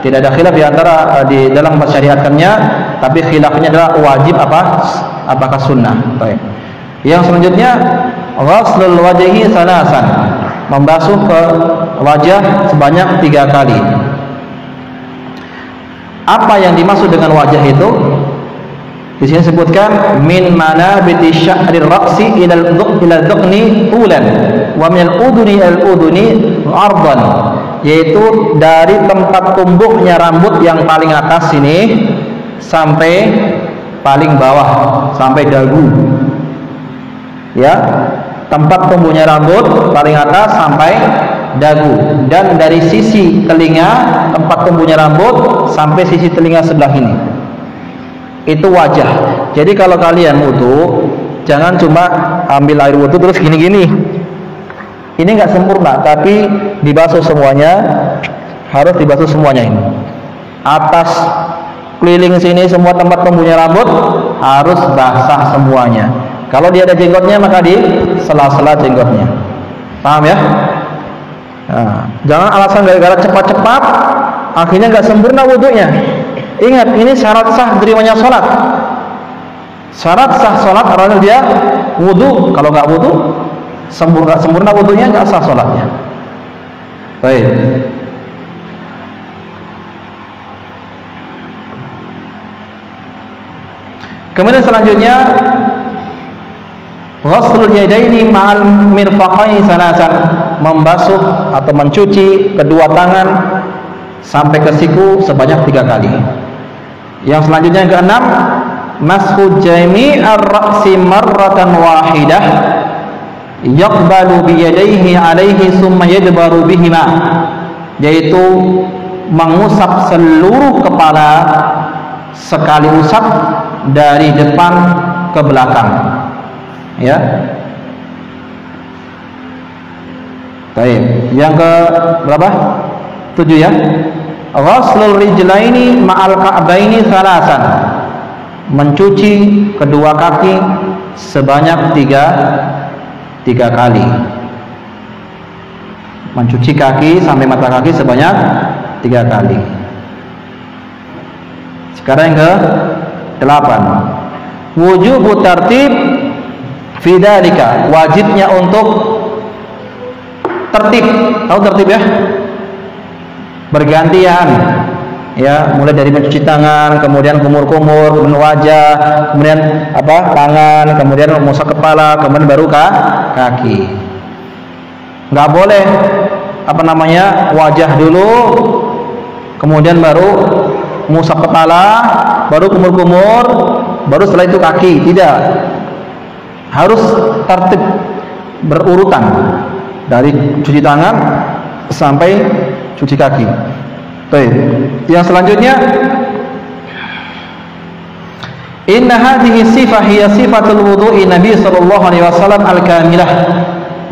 tidak ada khilaf di antara di dalam mensyariatkannya, tapi khilafnya adalah wajib apakah sunnah. Baik. Yang selanjutnya, ghuslul wajhi salasan, membasuh ke wajah sebanyak 3 kali. Apa yang dimaksud dengan wajah itu? Di sini disebutkan min manabiti sya'rir ra'si ila dhuqni tulan wa min al-uduni al-uduni 'ardan, yaitu dari tempat tumbuhnya rambut yang paling atas sini sampai paling bawah, sampai dagu. Ya, tempat tumbuhnya rambut paling atas sampai dagu, dan dari sisi telinga, tempat tumbuhnya rambut sampai sisi telinga sebelah ini, itu wajah. Jadi kalau kalian wudu, jangan cuma ambil air wudu terus gini-gini, ini nggak sempurna, tapi dibasuh semuanya, harus dibasuh semuanya. Ini atas keliling sini semua tempat tumbuhnya rambut harus basah semuanya. Kalau dia ada jenggotnya, maka di sela-sela jenggotnya. Paham ya? Nah, jangan alasan gara-gara cepat-cepat akhirnya nggak sempurna wudunya. Ingat, ini syarat sah terimanya sholat. Syarat sah sholat adalah dia wudu. Kalau nggak wudu, sempurna wudunya, nggak sah sholatnya. Baik. Kemudian selanjutnya ghuslul yadaini ma'al mirfaqaini salasan, membasuh atau mencuci kedua tangan sampai ke siku sebanyak 3 kali. Yang selanjutnya yang keenam, mashu jami'ar ra'si marratan wahidah yaqbalu bi yadayhi 'alaihi summa yadbaru bihima, yaitu mengusap seluruh kepala sekali usap dari depan ke belakang, ya. Baik, yang ke berapa? 7 ya. Ghuslul rijlaini ma'al ka'baini salasan, mencuci kedua kaki sebanyak 3 kali. Mencuci kaki sampai mata kaki sebanyak 3 kali. Sekarang yang ke 8, wujubu tartib fi dzalika, wajibnya untuk tertib. Tahu tertib ya? Bergantian, ya, mulai dari mencuci tangan, kemudian kumur-kumur, kemudian wajah, kemudian tangan, kemudian mengusap kepala, kemudian baru kaki. Nggak boleh wajah dulu, kemudian baru mengusap kepala, baru kumur-kumur, baru setelah itu kaki. Tidak, harus tertib, berurutan dari cuci tangan sampai cuci kaki. Baik. Yang selanjutnya, inna hadhihi sifah hiya sifatul wudu'i Nabi sallallahu alaihi wasallam al-kamilah.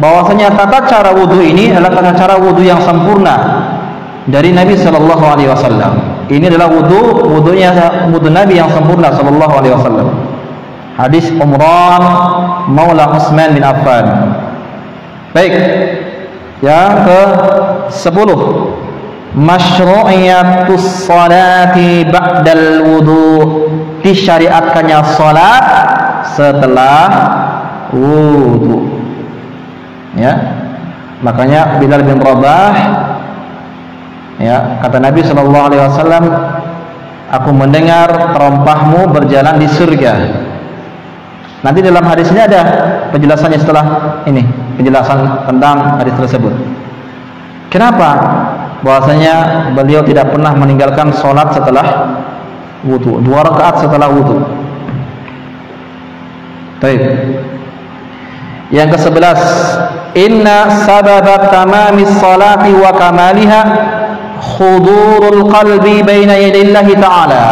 Bahwasanya tata cara wudu ini adalah tata cara wudu yang sempurna dari Nabi sallallahu alaihi wasallam. Ini adalah wudunya Nabi yang sempurna sallallahu alaihi wasallam. Hadis Umran Maula Utsman bin Affan. Baik. Yang ke-10, masyru'iyatus salati ba'dal wudu, disyariatkannya salat setelah wudu. Ya. Makanya Bilal bin Rabah, ya, kata Nabi sallallahu alaihi wasallam, aku mendengar terompahmu berjalan di surga. Nanti dalam hadis ini ada penjelasannya setelah ini, penjelasan tentang hadis tersebut. Kenapa? Bahwasanya beliau tidak pernah meninggalkan sholat setelah wudu, 2 rakaat setelah wudu. Baik. Yang ke-11, inna sababa tamamis salati wa kamaliha khudurul qalbi baina yadayillahi ta'ala.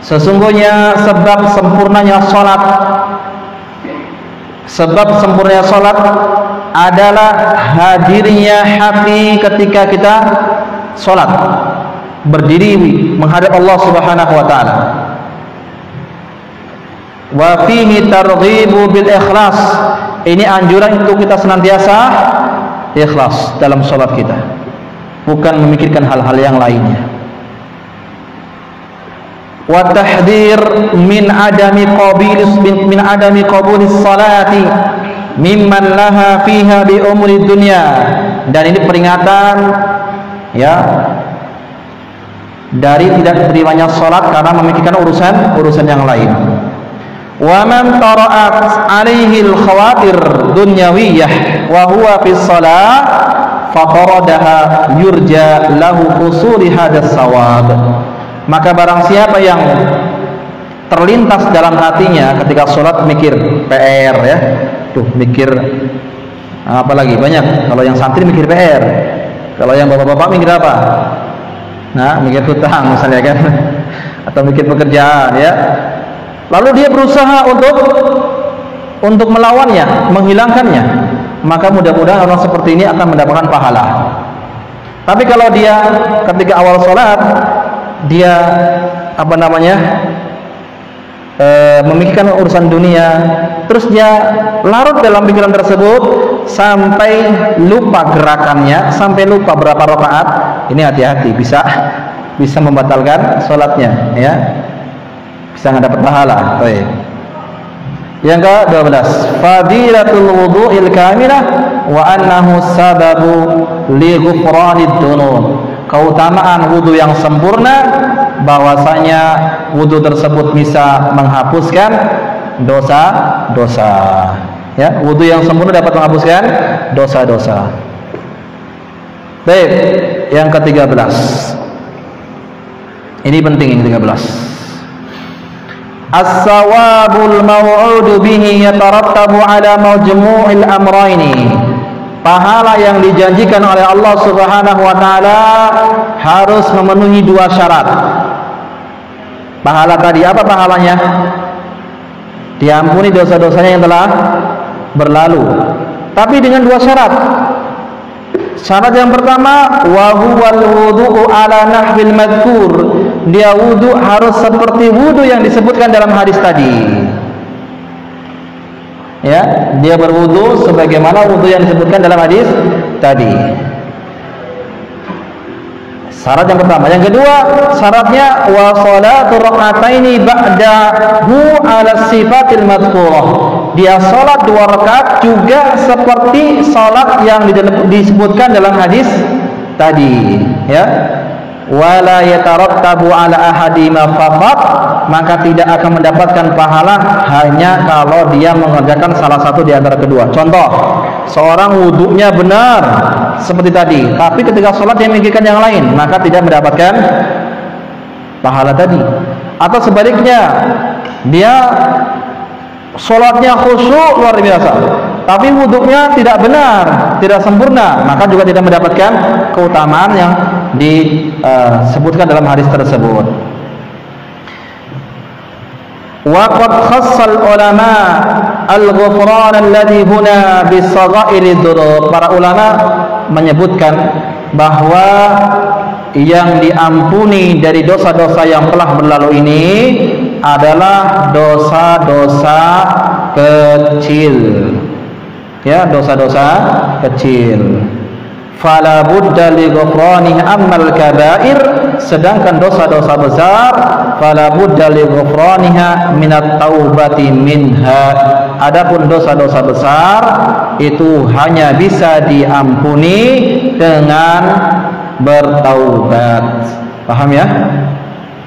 Sesungguhnya sebab sempurnanya salat adalah hadirnya hati ketika kita salat, berdiri menghadap Allah Subhanahu wa taala. Wa fihi targhibu bil ikhlas. Ini anjuran untuk kita senantiasa ikhlas dalam salat kita, bukan memikirkan hal-hal yang lainnya. Wa tahdhir min adami qabulis salati mimman laha fiha bi umuri dunya, dan ini peringatan, ya, dari tidak diterimanya salat karena memikirkan urusan yang lain. Wa man tara'at alaihi al-khawatir dunyawiyah wa huwa fi shalah faqaradaha yurja lahu husuli hadas sawab. Maka barang siapa yang terlintas dalam hatinya ketika sholat mikir PR, ya, tuh mikir apalagi banyak. Kalau yang santri mikir PR, kalau yang bapak-bapak mikir apa? Nah, mikir hutang misalnya kan, atau mikir pekerjaan, ya. Lalu dia berusaha untuk melawannya, menghilangkannya, maka mudah-mudahan orang seperti ini akan mendapatkan pahala. Tapi kalau dia ketika awal sholat dia memikirkan urusan dunia, terus dia larut dalam pikiran tersebut sampai lupa gerakannya, sampai lupa berapa rakaat, ini hati-hati, bisa membatalkan sholatnya, ya, bisa nggak dapat pahala. Baik. Yang ke-12, fadilatul wudu'il kamilah wa annahu sababu li ghufranid dunub. Keutamaan wudu yang sempurna, bahwasanya wudu tersebut bisa menghapuskan dosa-dosa. Ya, wudu yang sempurna dapat menghapuskan dosa-dosa. Baik, yang ke-13. Ini penting, yang ke-13. As-sawabul maw'udu bihi yatarattabu ala majmu'il amrayni. Pahala yang dijanjikan oleh Allah Subhanahu wa taala harus memenuhi dua syarat. Pahala tadi apa pahalanya? Diampuni dosa-dosanya yang telah berlalu. Tapi dengan dua syarat. Syarat yang pertama, wa huwal wudu'u ala nahwil madhkur. Dia wudu harus seperti wudu yang disebutkan dalam hadis tadi. Ya, dia berwudu sebagaimana wudu yang disebutkan dalam hadis tadi. Syarat yang pertama. Yang kedua, syaratnya wa sholatu raka'ataini ba'dahu ala sifatil madhkurah. Dia salat 2 rakaat juga seperti salat yang disebutkan dalam hadis tadi, ya. Wala yatarattabu ala ahadima faqat, maka tidak akan mendapatkan pahala hanya kalau dia mengerjakan salah satu di antara kedua. Contoh, seorang wudunya benar seperti tadi, tapi ketika sholat dia memikirkan yang lain, maka tidak mendapatkan pahala tadi. Atau sebaliknya, dia sholatnya khusyuk luar biasa, tapi wudunya tidak benar, tidak sempurna, maka juga tidak mendapatkan keutamaan yang disebutkan dalam hadis tersebut. Wa qad khassal ulama al-ghufran alladhi huna bis-saghairi dzunub. Para ulama menyebutkan bahwa yang diampuni dari dosa-dosa yang telah berlalu ini adalah dosa-dosa kecil. Ya, dosa-dosa kecil. Fala budda li ghufranihi ammal kaba'ir, sedangkan dosa-dosa besar fala budda li ghufraniha minat taubati minha. Adapun dosa-dosa besar itu hanya bisa diampuni dengan bertaubat. Paham ya?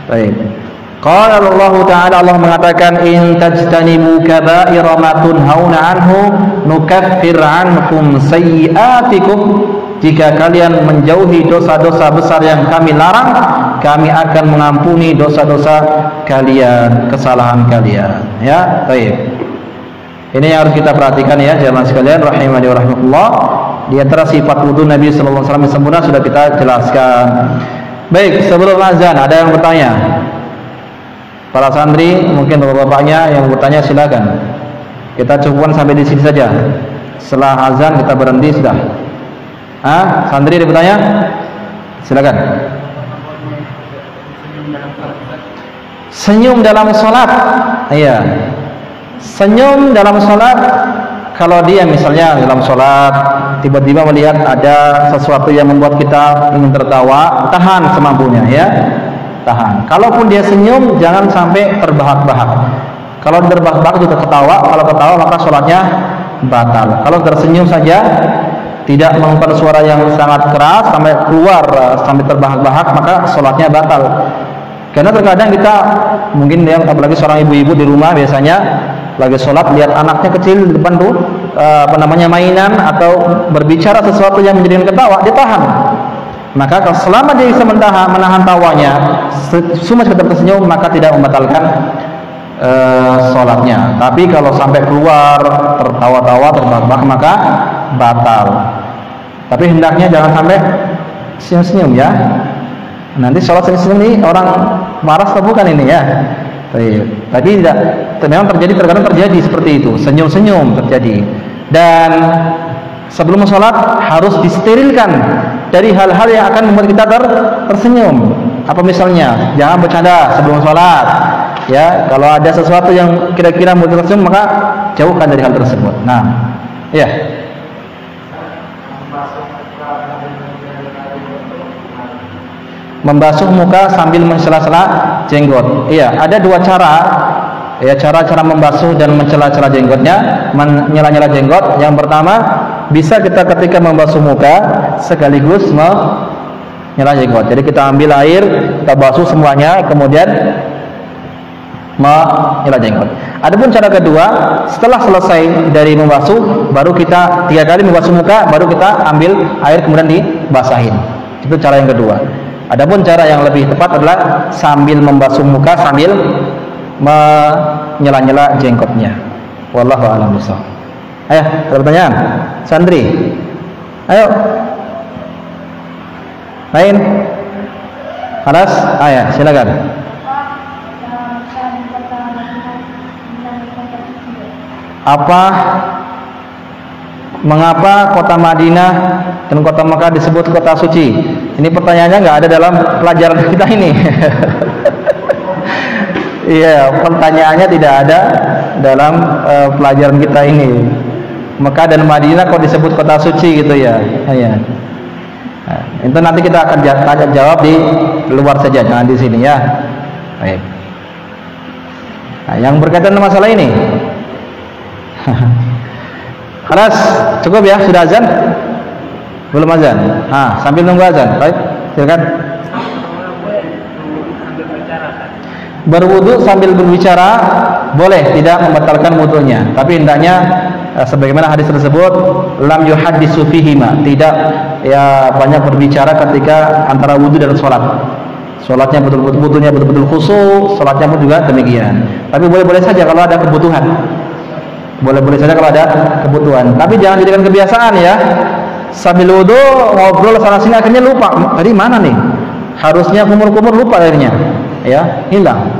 Baik. Qala Allah Ta'ala, Allah mengatakan, in tajtanibu kaba'ira ma tunhauna anhu nukaffir ankum sayyi'atikum. Jika kalian menjauhi dosa-dosa besar yang kami larang, kami akan mengampuni dosa-dosa kalian, kesalahan kalian. Ya, baik. Ini yang harus kita perhatikan ya, jemaah sekalian rahimani wa rahmatullah. Di antara sifat wudu Nabi sallallahu alaihi wasallam yang sempurna sudah kita jelaskan. Baik, sebelum azan ada yang bertanya? Para santri, mungkin bapak-bapaknya yang bertanya silakan. Kita cukupkan sampai di sini saja. Setelah azan kita berhenti sudah. Santri ada bertanya? Silakan. Senyum dalam sholat. Iya. Senyum dalam sholat, kalau dia misalnya dalam sholat tiba-tiba melihat ada sesuatu yang membuat kita ingin tertawa, tahan semampunya ya. Tahan. Kalaupun dia senyum, jangan sampai terbahak-bahak. Kalau terbahak-bahak juga ketawa, kalau ketawa maka sholatnya batal. Kalau tersenyum saja, tidak mengeluarkan suara yang sangat keras sampai keluar, sampai terbahak-bahak, maka sholatnya batal. Karena terkadang kita mungkin yang apalagi seorang ibu-ibu di rumah biasanya lagi sholat lihat anaknya kecil di depan tuh mainan atau berbicara sesuatu yang menjadikan ketawa, dia tahan. Maka kalau selama dia bisa menahan tawanya, cuma sekedar tersenyum, maka tidak membatalkan sholatnya. Tapi kalau sampai keluar tertawa-tawa, terbahak-bahak, maka batal. Tapi hendaknya jangan sampai senyum-senyum ya. Nanti sholat senyum-senyum ini orang waras atau bukan ini ya. Tapi tidak, memang terkadang terjadi seperti itu, senyum-senyum terjadi. Dan sebelum sholat harus disterilkan dari hal-hal yang akan membuat kita tersenyum. Apa misalnya? Jangan bercanda sebelum sholat. Ya, kalau ada sesuatu yang kira-kira membuat tersenyum, maka jauhkan dari hal tersebut. Nah, ya. Membasuh muka sambil mensela-sela jenggot. Iya, ada dua cara ya cara-cara membasuh dan mencela-cela jenggotnya, menyela-nyela jenggot. Yang pertama, bisa kita ketika membasuh muka sekaligus menyela jenggot. Jadi kita ambil air, kita basuh semuanya, kemudian menyela jenggot. Adapun cara kedua, setelah selesai dari membasuh, baru kita 3 kali membasuh muka, baru kita ambil air kemudian dibasahin. Itu cara yang kedua. Adapun cara yang lebih tepat adalah sambil membasuh muka sambil menyela-nyela jenggotnya. Wallahu a'lam bishawab. Ayo, ada pertanyaan? Sandri. Ayo. Lain? Anas? Ayo, silakan. Mengapa kota Madinah dan kota Mekah disebut kota suci? Ini pertanyaannya nggak ada dalam pelajaran kita ini. Iya, pertanyaannya tidak ada dalam pelajaran kita ini. Mekah dan Madinah kok disebut kota suci gitu ya? Iya. Nah, itu nanti kita akan tanya jawab di luar saja, jangan di sini ya. Baik. Nah, yang berkaitan dengan masalah ini. Keras, cukup ya, sudah azan? Belum azan? Sambil nunggu azan. Baik, silakan. Berwudu sambil berbicara boleh, tidak membatalkan wudunya. Tapi hendaknya sebagaimana hadis tersebut, lam yuhaddisu fihima, tidak ya banyak berbicara ketika antara wudu dan sholat. Sholatnya wudunya betul-betul khusyuk, sholatnya pun juga demikian. Tapi boleh-boleh saja kalau ada kebutuhan. Boleh-boleh saja kalau ada kebutuhan. Tapi jangan jadikan kebiasaan ya. Sambil wudu ngobrol sana sini akhirnya lupa. Tadi mana nih? Harusnya kumur-kumur, lupa akhirnya. Ya, hilang.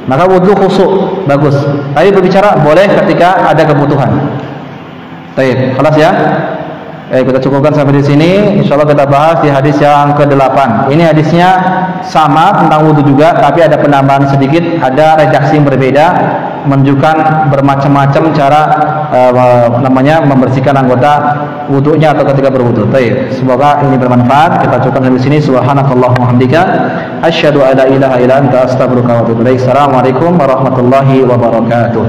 Maka wudu khusyuk bagus. Tapi berbicara boleh ketika ada kebutuhan. Baik, kelas ya. Kita cukupkan sampai di sini. Insyaallah kita bahas di hadis yang ke-8. Ini hadisnya sama tentang wudu juga, tapi ada penambahan sedikit, ada redaksi yang berbeda, menunjukkan bermacam-macam cara membersihkan anggota wudunya atau ketika berwudu. Baik, semoga ini bermanfaat. Kita cukupkan sampai di sini. Subhanakallahumma hamdika asyhadu an la ilaha illa anta astaghfiruka wa atubu ilaik. Assalamualaikum warahmatullahi wabarakatuh.